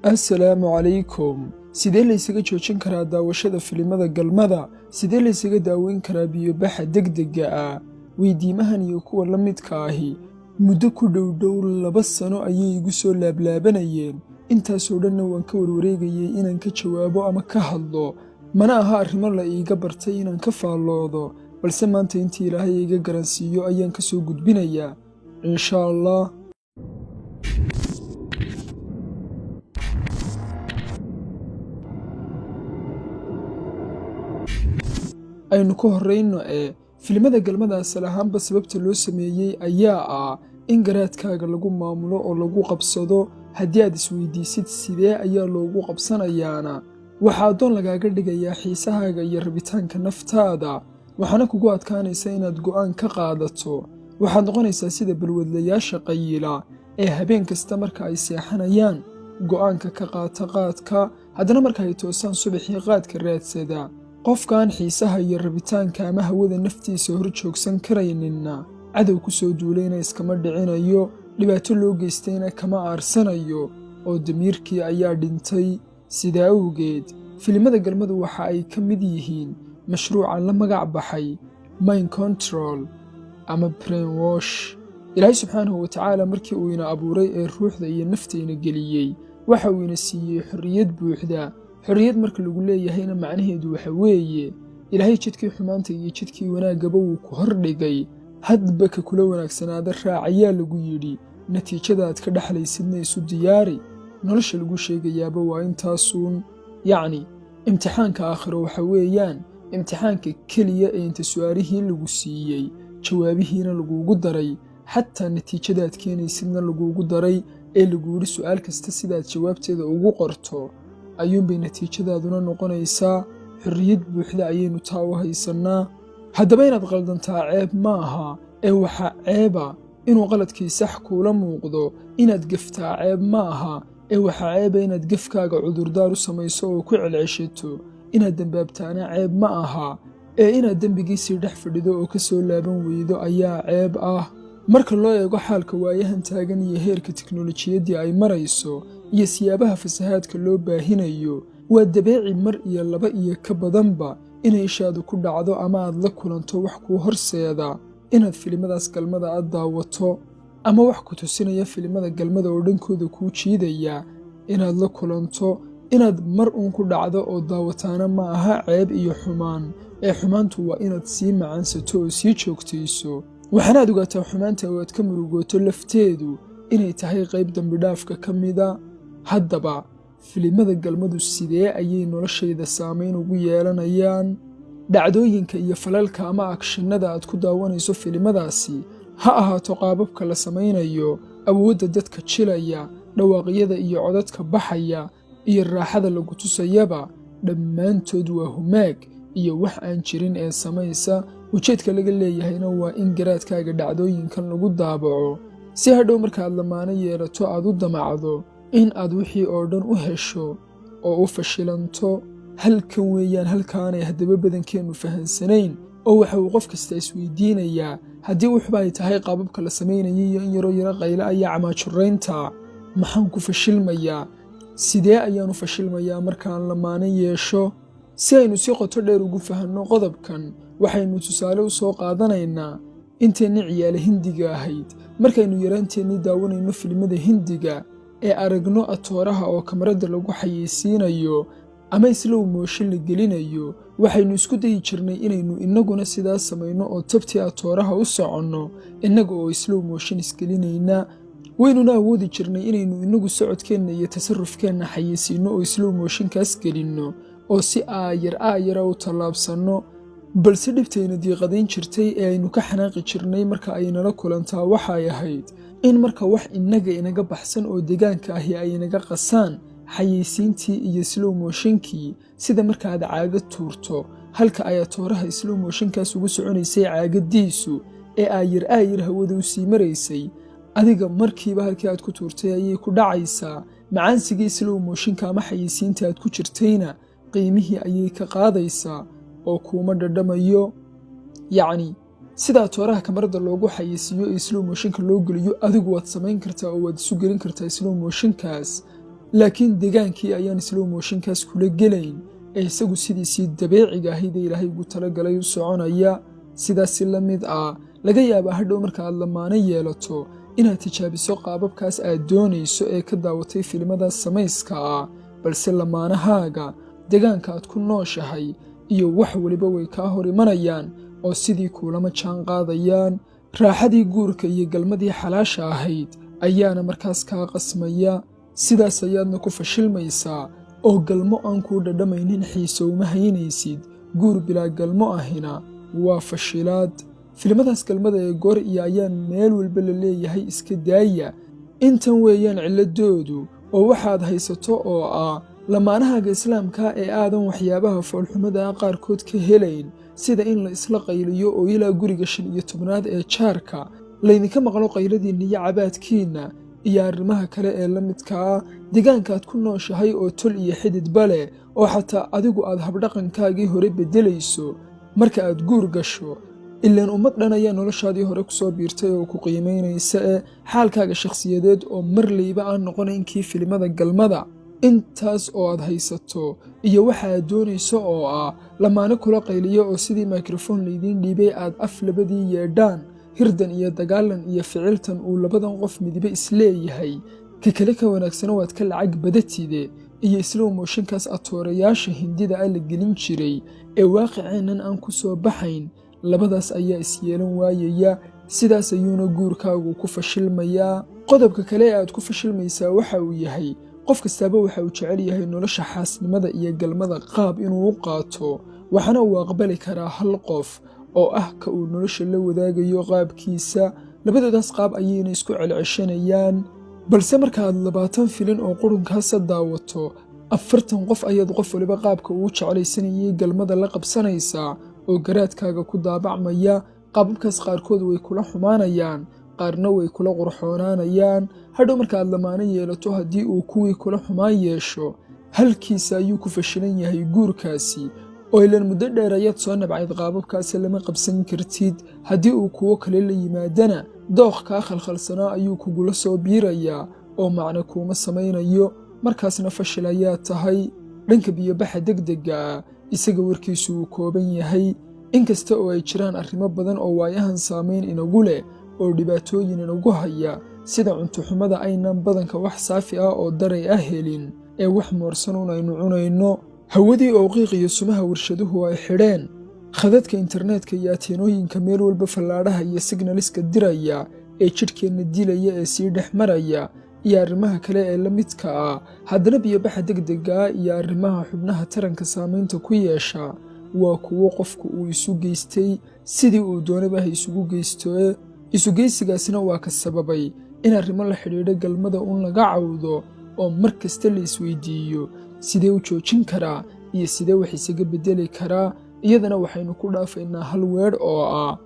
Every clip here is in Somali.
assalaamu calaykum. Sidee la isaga joojin karaa daawashada filimada galmada? Sidee la isaga daaweyn karaa biyo-baxa degdega ah? Weydiimahan iyo kuwa la midka ahi muddo ku dhow 2 sano ayay igu soo laablaabanayeen. Intaasoo dhanna waan ka warwareegayay inaan ka jawaabo ama ka hadlo. Mana aha arrimo la iiga bartay inaan ka faalloodo, balse maanta intii Ilaahay iga garansiiyo ayaan ka soo gudbinayaa. Insha Allah. aynu ka horreyno filimada galmada asal ahaanba sababta loo sameeyey ayaa ah in garaadkaaga lagu maamulo oo lagu qabsado. haddii aad isweydiisid sidee ayaa loogu qabsanayaana, waxaa addoon lagaaga dhigayaa xiisahaaga iyo rabitaanka naftaada, waxaana kugu adkaanaysa inaad go'aan ka qaadato. waxaad noqonaysaa sida balwadlayaasha qayila ee habeen kasta marka ay seexanayaan go'aanka ka qaata qaadka, haddana marka ay toosaan subaxii qaadka raadsada. qofkaan xiisaha iyo rabitaanka ama hawada naftiisa hor joogsan karayninna cadow ku soo duulayna iskama dhicinayo, dhibaato loo geystayna kama aarsanayo, oo damiirkii ayaa dhintay. sidaa awgeed filimada galmadu waxa ay ka mid yihiin mashruuca la magac baxay mind control ama brainwash. ilaahay subxaanahu watacaala markii uu ina abuuray ee ruuxda iyo naftayna geliyey, waxa uu ina siiyey xorriyad buuxda. xorriyad marka lagu leeyahayna macnaheedu waxa weeye ilaahay jidkii xumaanta iyo jidkii wanaaggaba wuu ku hordhigay. hadba ka kula wanaagsanaada raac ayaa lagu yidhi, natiijada aad ka dhexlaysidna isu diyaari. nolosha lagu sheegayaaba waa intaasuun. yacni imtixaanka aakhiro waxa weeyaan imtixaanka keliya ee inta su'aalihii lagu siiyey jawaabihiina laguugu daray, xataa natiijadaad keenaysidna laguugu daray, ee lagu yidhi su'aal kasta sidaad jawaabteeda ugu qorto ayuunbay natiijadaaduna noqonaysaa. xorriyad buuxda ayaynu taa u haysannaa. haddaba inaad qaldantaa ceeb ma aha, ee waxaa ceeba inuu qaladkii sax kuula muuqdo. inaad geftaa ceeb ma aha, ee waxaa ceeba inaad gefkaaga cudurdaar u samayso oo ku celceshato. inaad dembaabtaana ceeb ma aha, ee inaad dembigiisii dhex fadhido oo ka soo laaban weydo ayaa ceeb ah. marka loo eego xaalka waayahan taagan iyo heerka tiknoolajiyaddii ay marayso iyo siyaabaha fasahaadka loo baahinayo, waa dabeeci mar iyo 2 iyo ka badanba inay ishaadu ku dhacdo ama aad la kulanto wax kuu horseeda inaad filimadaas galmada aad daawato, ama wax ku tusinaya filimada galmada oo dhankooda kuu jiidaya inaad la kulanto. inaad mar uun ku dhacdo oo daawataana ma aha ceeb iyo xumaan, ee xumaantu waa inaad sii macaansato oo sii joogtayso. waxaanaad ogaataa xumaanta oo aad ka murugooto lafteedu inay tahay qayb dambidhaafka ka mida. haddaba filimada galmadu sidee ayay noloshayda saamayn ugu yeelanayaan? dhacdooyinka iyo falalka ama akshinada aad ku daawanayso filimadaasi, ha ahaato qaababka la samaynayo, awoodda dadka jilaya, dhawaaqyada iyo codadka baxaya, iyo raaxada lagu tusayaba, dhammaantood waa humaag iyo wax aan jirin ee samaysa. ujeedka laga leeyahayna waa in garaadkaaga dhacdooyinkan lagu daabaco, si hadhow markaad lamaano yeelato aad u damacdo in aad wixii oo dhan u hesho oo u fashilanto. halkan weeyaan halkaanay haddaba badankeennu fahansanayn, oo waxa uu qof kasta isweydiinayaa haddii wuxuba ay tahay qaababka la samaynayay iyo in yaro qayla ayaa camaajuraynta. maxaan ku fashilmayaa? sidee ayaanu fashilmayaa markaan lamaano yeesho? si aynu si qoto dheer ugu fahanno qodobkan, waxaynu tusaale u soo qaadanaynaa inteenni ciyaale hindiga ahayd markaynu yaraanteennii daawanayno filimada hindiga ee aragno atooraha oo kamarada lagu xayeysiinayo ama slow motion la gelinayo. waxaynu isku dayi jirnay inaynu innaguna sidaas samayno oo tabtii atooraha u soconno innaga oo slow motion isgelinayna. waynuna awoodi jirnay inaynu innagu socodkeenna iyo tasarrufkeenna xayeysiinno oo slow motionkaas gelinno oo si aayara u tallaabsanno. balse dhibtayna diiqadayn jirtay ee aynu ka xanaaqi jirnay marka ay nala kulantaa waxay ahayd in marka wax innaga inaga baxsan oo deegaanka ahi ay inaga qasaan xayeysiintii iyo slow motionkii, sida markaad caaga tuurto halka ay atooraha slow motionkaas ugu soconaysay caagadiisu ee aayar hawada u sii maraysay, adiga markiiba halkii aad ku tuurtay ayay ku dhacaysaa. macaansigii slow motionka ama xayeysiinta aad ku jirtayna qiimihii ayay ka qaadaysaa oo kuuma dhadhamayo. yacni sida atooraha kamarada loogu xayeysiiyo ee slow motionka loo geliyo, adigu waad samayn kartaa oo waad isu gelin kartaa slow motionkaas laakiin degaankii ayaan slow motionkaas kula gelayn ee isagu sidiisii dabiiciga ahayd ee ilaahay ugu talagalay u soconaya. sidaasi la mid ah laga yaabaa hadhow marka aad lamaano yeelato inaad tijaabiso qaababkaas aad doonayso ee ka daawatay filimadaas samayska ah, balse lamaanahaaga, degaanka aad ku nooshahay iyo wax waliba way kaa hor imanayaan oo sidii kuulama jaan qaadayaan. raaxadii guurka iyo galmadii xalaasha ahayd ayaana markaas kaa qasmaya. sidaas ayaadna ku fashilmaysaa oo galmo aan kuu dhadhamaynin xiise uma haynaysid. guur bilaa galmo ahina waa fashilaad. filimadaas galmada ee goor iyo ayaan meel walba la leeyahay iska daaya. intan weeyaan cilladoodu oo waxaad haysato oo ah lamaanahaaga islaamka ee aadan waxyaabaha foolxumada qaarkood ka helayn, sida in la isla qayliyo oo ilaa guriga 15aad ee jaarka laydinka maqlo qayladiinna iyo cabaadkiinna iyo arrimaha kale ee la midka ah. degaankaad ku nooshahay oo tol iyo xididba leh oo xataa adigu aad habdhaqankaagii hore beddelayso marka aad guur gasho. ilaan ummad dhan ayaa noloshaadii hore ku soo biirtay oo ku qiimaynaysa ee xaalkaaga shakhsiyadeed oo marlayba aan noqonayn kii filimada galmada. intaas oo aad haysato iyo waxa aad doonayso oo ah lamaano kula qayliyo oo sidii mikrofon laydiin dhiibay aad af labadii yeedhaan, hirdan iyo dagaalan iyo ficiltan uu labadan qof midiba isleeyahay ka kale ka wanaagsana waad ka lacag badatide, iyo slow motionkaas atoorayaasha hindida la gelin jiray ee waaqiceennan aan ku soo baxayn. labadaas ayaa isyeelan waayaya. sidaas ayuuna guurkaagu ku fashilmayaa. qodobka kale ee aad ku fashilmaysaa waxa uu yahay qof kastaaba waxa uu jecel yahay nolosha xaasnimada iyo galmada qaab inuu u qaato, waxaana uu aqbali karaa hal qof oo ah ka uu nolosha la wadaagayo qaabkiisa. labadoodaas qaab ayayna isku celceshanayaan. balse markaaad 20 filin oo qurunkaasa daawato, 40 qof ayaad qof waliba qaabka uu jeclaysanayay galmada la qabsanaysaa oo garaadkaaga ku daabacmaya. qaababkaas qaarkood way kula xumaanayaan, qaarna way kula qurxoonaanayaan. hadhow markaaad lamaano yeelato haddii uu kuwii kula xumaan yeesho, halkiisa ayuu ku fashilan yahay guurkaasi oo ilaan muddo dheer ayaad soo nabcayd qaababkaasi lama qabsan kartid. haddii uu kuwo kale la yimaadana dooq kaa khalkhalsanaa ayuu kugula soo biirayaa oo macno kuuma samaynayo. markaasna fashil ayaa tahay. dhanka biyobaxa degdega ah isaga warkiisu uu kooban yahay. inkasta oo ay jiraan arrimo badan oo waayahan saamayn inagu leh oo dhibaatooyin inagu haya, sida cuntoxumada aynan badanka wax saafi ah oo daray ah helin ee wax moorsanuun aynu cunayno, hawadii oo qiiq iyo sumaha warshaduhu ay xidheen, khadadka internetka iyo ateenooyinka meel walba fallaadhaha iyo signaliska diraya ee jidhkeenna dilaya ee sii dhex maraya, iyo arrimaha kale ee la midka ah. haddana biyobaxa degdega ah iyo arrimaha xubnaha taranka saamaynta ku yeesha waa kuwo qofku uu isu geystay sidii uu doonaba ha isugu geysto. isugeysigaasina waa ka sababay in arrimo la xidhiidha galmada un laga cawdo oo mar kasta la isweydiiyo sidee u joojin karaa iyo sidee wax isaga beddeli karaa. iyadana waxaynu ku dhaafaynaa hal weedh oo ah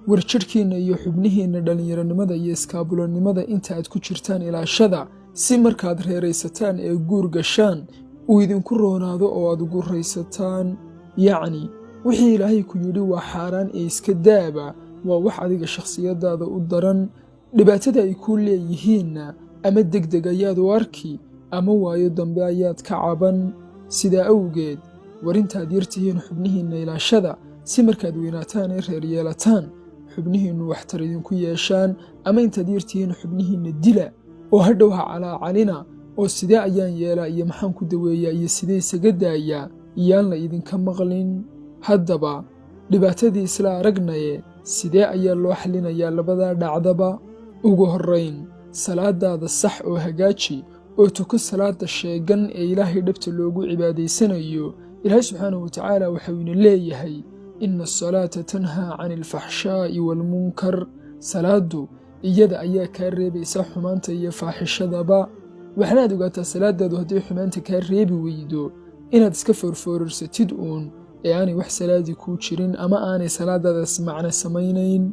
war jidhkiinna iyo xubnihiinna dhallinyaronimada iyo iskaabulonimada inta aad ku jirtaan ilaashada, si markaad reeraysataan ee guur gashaan uu idinku roonaado oo aad ugu raysataan. yacni wixii ilaahay ku yidhi waa xaaraan ee iska daaba waa wax adiga shakhsiyadaada u daran. dhibaatada ay kuu leeyihiinna ama degdeg ayaad u arki ama waayo dambe ayaad ka caban. sidaa awgeed war intaad yartihiin xubnihiinna ilaashada, si markaad weynaataan ee reer yeelataan xubnihiinnu waxtar idinku yeeshaan, ama intaad yartihiin xubnihiinna dila oo hadhow ha calaacalina oo sidee ayaan yeelaa iyo maxaan ku daweeyaa iyo sidee isaga daayaa iyaan la idinka maqlin. haddaba dhibaatadii isla aragnaye sidee ayaa loo xallinayaa labadaa dhacdaba? ugu horrayn, salaadaada sax oo hagaaji oo tuko salaada sheegan ee ilaahay dhabta loogu cibaadaysanayo. ilaahay subxaanahu watacaala waxau ina leeyahay ina asalaata tanhaa cani alfaxshaa'i waalmunkar. salaaddu iyada ayaa kaa reebaysa xumaanta iyo faaxishadaba. waxaanaad ogaataa salaadaadu hadday xumaanta kaa reebi weydo inaad iska foorfoorarsatid uun ee aanay wax salaadii kuu jirin ama aanay salaadaadaas macno samaynayn.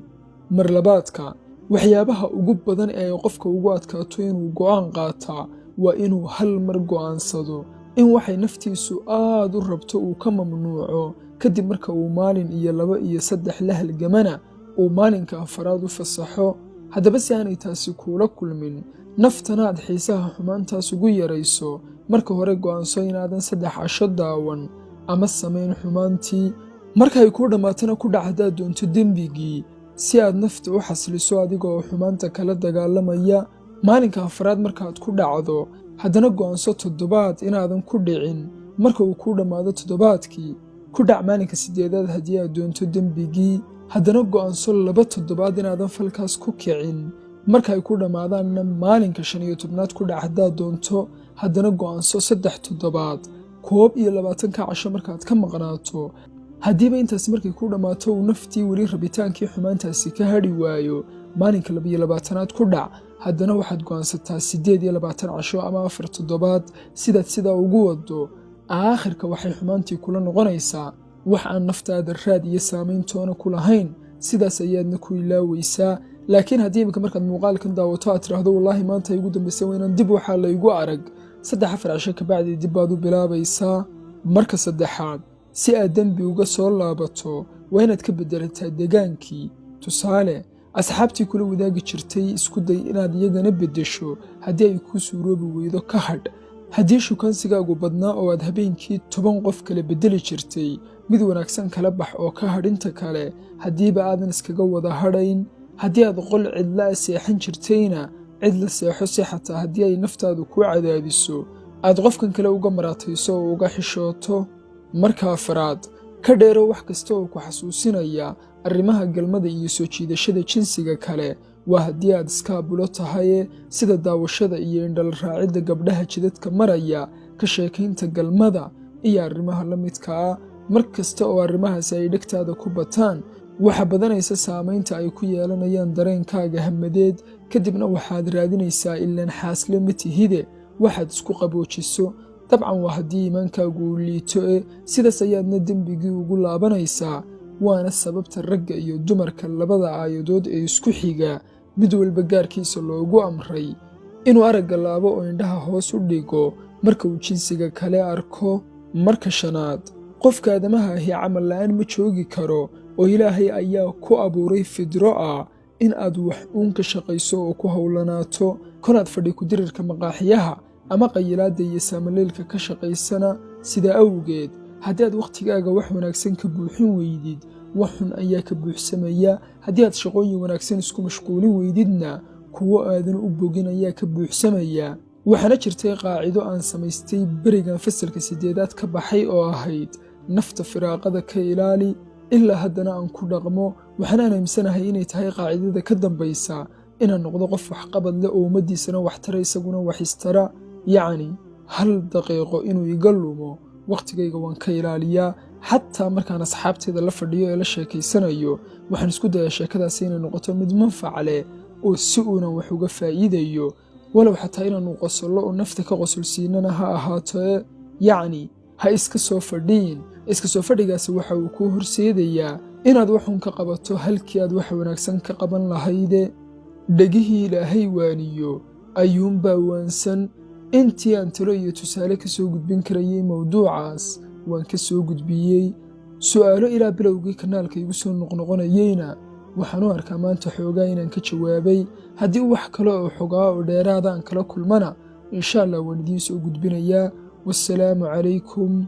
mar labaadka, waxyaabaha ugu badan ee ay qofka ugu adkaato inuu go'aan qaataa waa inuu hal mar go'aansado in waxay naftiisu aad u rabto uu ka mamnuuco, kadib marka uu maalin iyo 2 iyo 3 la halgamana uu maalinka afaraad u fasaxo. haddaba si aanay taasi kuula kulmin, naftana aad xiisaha xumaantaas ugu yarayso, marka hore go'aanso inaadan 3 casho daawan ama samayn xumaantii. marka ay kuu dhammaatana ku dhac haddaad doonto dembigii, si aad nafta u xasiliso adiga oo xumaanta kala dagaalamaya. maalinka afraad markaad ku dhacdo, haddana go'aanso 7 inaadan ku dhicin. marka uu kuu dhammaado 7-kii, ku dhac maalinka 8aad haddii aad doonto dembigii, haddana go'aanso 2 toddobaad inaadan falkaas ku kicin. marka ay ku dhammaadaanna maalinka 15aad ku dhac haddaad doonto, haddana go'aanso 3 toddobaad. 21 casho markaad ka maqnaato, haddiiba intaas markay ku dhammaato uu naftii weli rabitaankii xumaantaasi ka hadhi waayo, maalinka 22aad ku dhac, haddana waxaad go'aansataa 28 casho ama 4 toddobaad. sidaad sidaa ugu wado, aakhirka waxay xumaantii kula noqonaysaa wax aan naftaada raad iyo saamayntoona ku lahayn. sidaas ayaadna ku ilaawaysaa. laakiin haddii imika markaad muuqaalkan daawato aad tiraahdo wallaahi maanta igu dambaysay inaan dib waxaa laygu arag, 3-4 casho kabacdi dib baad u bilaabaysaa. marka 3aad, si aad dembi uga soo laabato, waa inaad ka bedelataa degaankii. tusaale, asxaabtii kula wadaagi jirtay isku day inaad iyagana beddesho. haddii ay kuu suuroobi weydo ka hadh. haddii shukaansigaagu badnaa oo aad habeenkii 10 qof kala beddeli jirtay, mid wanaagsan kala bax oo ka hadhinta kale, haddiiba aadan iskaga wada hadhayn. haddii aad qol cidla seexan jirtayna, cid la seexo si xataa haddii ay naftaadu kuu cadaadiso, aad qofkan kale uga maraatayso oo uga xishooto. marka 4aad, ka dheero wax kasta oo ku xasuusinaya arrimaha galmada iyo soo jiidashada jinsiga kale. waa haddii aad iskaabulo tahay, sida daawashada iyo indhal raacidda gabdhaha jidadka maraya, ka sheekaynta galmada iyo arrimaha la midka ah. mar kasta oo arrimahaasi ay dhegtaada ku bataan, waxa badanaysa saamaynta ay ku yeelanayaan dareenkaaga hamadeed. kadibna waxaad raadinaysaa ilaan xaasle ma tihide waxaad isku qaboojiso. dabcan waa haddii iimaankaagu uu liito sidaas ayaadna dembigii ugu laabanaysaa. waana sababta ragga iyo dumarka labada aayadood ee isku xiga mid walba gaarkiisa loogu amray inuu aragga laabo oo indhaha hoos u dhigo marka uu jinsiga kale arko. marka 5aad, qofka aadamaha ahi camal la'aan ma joogi karo, oo Ilaahay ayaa ku abuuray fidro ah in aad wax uun ka shaqayso oo ku hawlanaato. konaad fadhi ku dirirka maqaaxiyaha ama qayilaadda iyo saamaleelka ka shaqaysana. sidaa awgeed, haddii aad wakhtigaaga wax wanaagsan ka buuxin weydid, wax xun ayaa ka buuxsamaya. haddii aad shaqooyin wanaagsan isku mashquulin weydidna, kuwo aadan u bogin ayaa ka buuxsamaya. waxaana jirtay qaacido aan samaystay berigan fasalka 8aad ka baxay oo ahayd nafta firaaqada ka ilaali. ilaa haddana aan ku dhaqmo, waxaan aaminsanahay inay tahay qaacidada ka dambaysa inaan noqdo qof waxqabad leh oo ummaddiisana wax tara isaguna wax istara. yacni 1 daqiiqo inuu iga lumo wakhtigayga waan ka ilaaliyaa. xataa markaan asxaabteeda la fadhiyo ee la sheekaysanayo, waxaan isku dayaa sheekadaasi inay noqoto mid manfac leh oo si uunan wax uga faa'iidayo, walow xataa inaanu qosollo oo nafta ka qosolsiinana ha ahaato. yacni ha iska soo fadhiin. iska soo fadhigaasi waxa uu kuu horseedayaa inaad waxun ka qabato halkii aad wax wanaagsan ka qaban lahayde. dhegihii Ilaahay waaniyo ayuunbaa waansan. intii aan talo iyo tusaale ka soo gudbin karayay mawduucaas waan ka soo gudbiyey. su'aalo ilaa bilowgii kanaalka igu soo noqnoqonayeyna waxaan u arkaa maanta xoogaa inaan ka jawaabay. haddii wax kale oo xogaa oo dheeraada aan kala kulmana, insha Allah waan idiin soo gudbinayaa. wassalaamu calaykum.